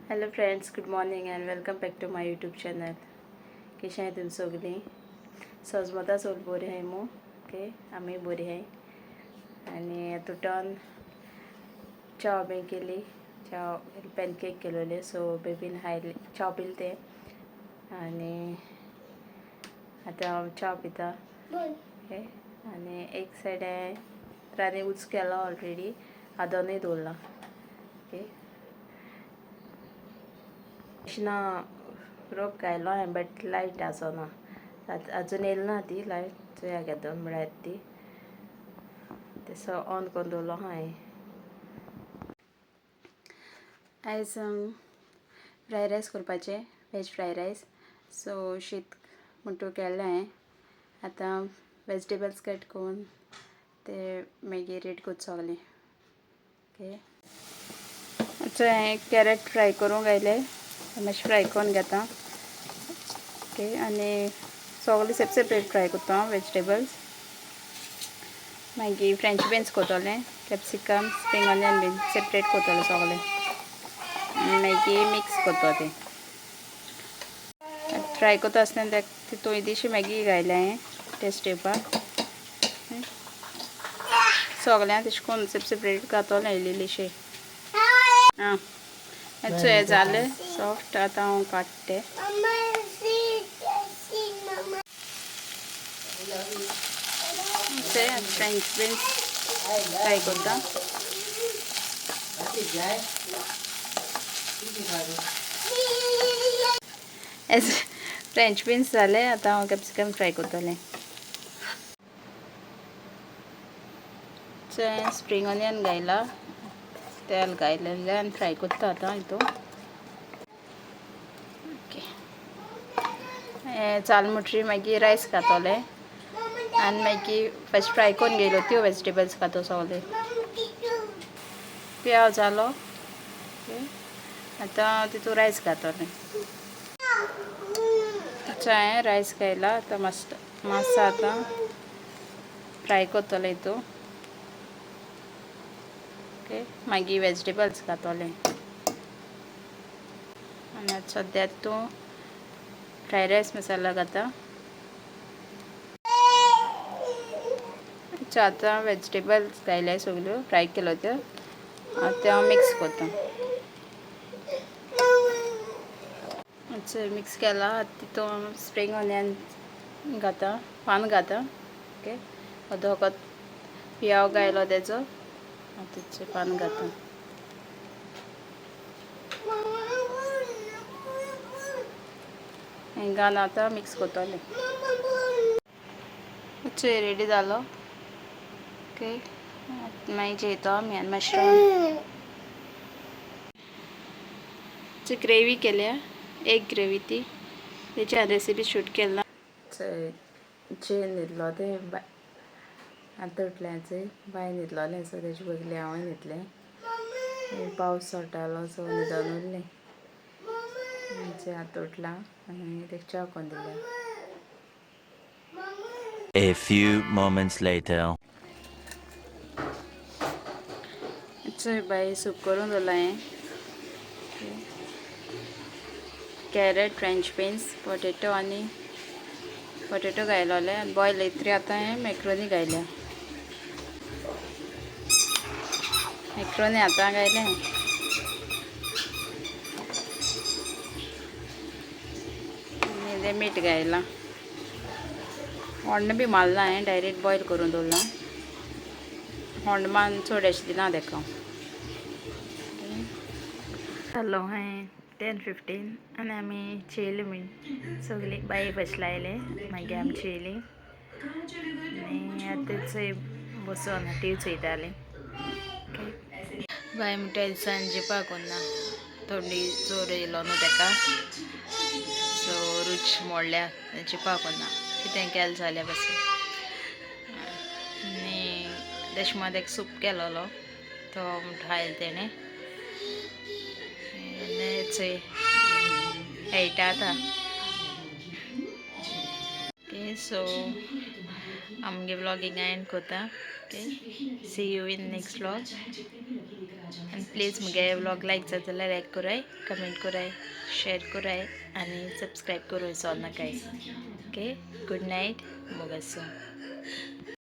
Hello friends, good morning and welcome back to my YouTube channel. कशें आहाय तुमी सगळीं? सजमता सोल बरी आहाय मू ओके, आमी बरी आहाय. आनी तुटोन चाव बी केली, चाव पॅनकेक केलोले, सो बेबीन हायले चाव पिल ते. आनी आतां हांव चाव पिता ओके. आनी एक सायड रांदी उच केला ऑलरेडी, आदोनूय दवरला ओके. ना रोप घायलो हांवें बट लायट आसोना, आजून येयली ना ती लायट. चोया घेता म्हळ्यार ती तेसो ऑन करून दवरलो हांवें. आयज फ्रायड रायस करपाचें, वेज फ्रायड रायस. सो शीत म्हणटू केल्लें हांवें. आतां वेजिटेबल्स कट करून ते मागीर रेडी करचें सगलें ओके. हांवें कॅरेट फ्राय करूंक गायले, मातशें फ्राय करून घेता ओके. आनी सगलें सेपरेट फ्राय करता वेजिटेबल्स. मागीर फ्रेंच बीन्स कोतोलें, capsicum, spring onion bean separate कोतोलें सगलें. मागीर मिक्स कोतो तें फ्राय कोता आसतना तितून इल्लीशी मॅगी घायलें हांवें टेस्ट येवपाक. सगळ्यां तेशें कोन्न सेपरेट घातोलें इल्लीशें. आं हें जालें सॉफ्ट. आतां हांव काडटा तें. फ्रेंच बीन्स फ्राय करता. फ्रेंच बीन्स जाले, आतां हांव कॅप्सिकम फ्राय करतलें. स्प्रिंग ऑनियन घायला, तेल घायलेलें आनी फ्राय करता आतां हितून ओके. जाल म्हणटरी मागीर रायस घातोलें आनी मागीर फस्ट फ्राय करून घेयल्यो त्यो वेजिटेबल्स घातो सगले. पियाव जालो ओके. आतां तितून रायस घातोलें. हांवें रायस घायला, आतां मातसो आतां फ्राय करतलें हितून ओके. मागीर वेजिटेबल्स घातोलें आनी आतां सद्या तितून फ्रायड रायस मसाला घाता. आतां वेजिटेबल्स घायले सगल्यो फ्राय केल्यो त्यो. आतां हांव मिक्स करता. मिक्स केला, तितून स्प्रिंग ऑनियन घाता, पान घाता ओके. अर्द वखद पियाव घायलो तेजो, तेचें पान घाता. घालून आतां मिक्स करतलें. रेडी जालो ओके. मागीर जेयतो आमी आनी मातशें ग्रेवी केल्या, एक ग्रेवी ती तेची हांवें रेसिपी शूट केला. चेन न्हिदलो तें आतां उठलें बाय न्हिदलोलें, सो तेजे बगली हांवूय न्हिदलें. पावस सोडटालो सो न्हिदोन उरलीं. आतां उठलां आनी तेका च्या करून दिल्या. A few moments later. बाय सूप करून दवरला हांवें. कॅरेट, फ्रेंच बीन्स, पोटेटो आनी पोटेटो घायलोले आनी बॉयल येतरी आतां हांवें मॅक्रोनी घायल्या. मॅक्रोनी आतां घायलें आनी इल्लें मीठ घायलां. होण्ण बी मारला हांवें, डायरेक्ट बॉयल करून दवरलां. होण्ण मान चड अशें दिना तेका. जालो हांवें 10:15 आनी आमी जेयली बीन सगलीं. बाये फस्ट लायले, मागीर आमी जेयलीं आनी आतां चोय बसून टी व्ही चोयतालीं ओके. बाय म्हणटा दिसान जेवपाक कोन्ना, थंडी जोर येयलो न्हू तेका, सो रूच मोडल्या, जेवपाक कोन्ना. कितें केलें जाल्यार पासून आनी तेशें मात एक सूप केलोलो, तो म्हणटा खायलो तेणें. चोय 8 आतां ओके. सो आमगे व्लॉगिंग एंड कोता okay. See you in next vlog. आनी प्लीज मुगे व्लॉग लायक जाता जाल्यार लायक कोराय, कमेंट कोराय, शेअर कोराय आनी सबस्क्रायब करूय सो नाकाय. Okay, good night, मोगासो.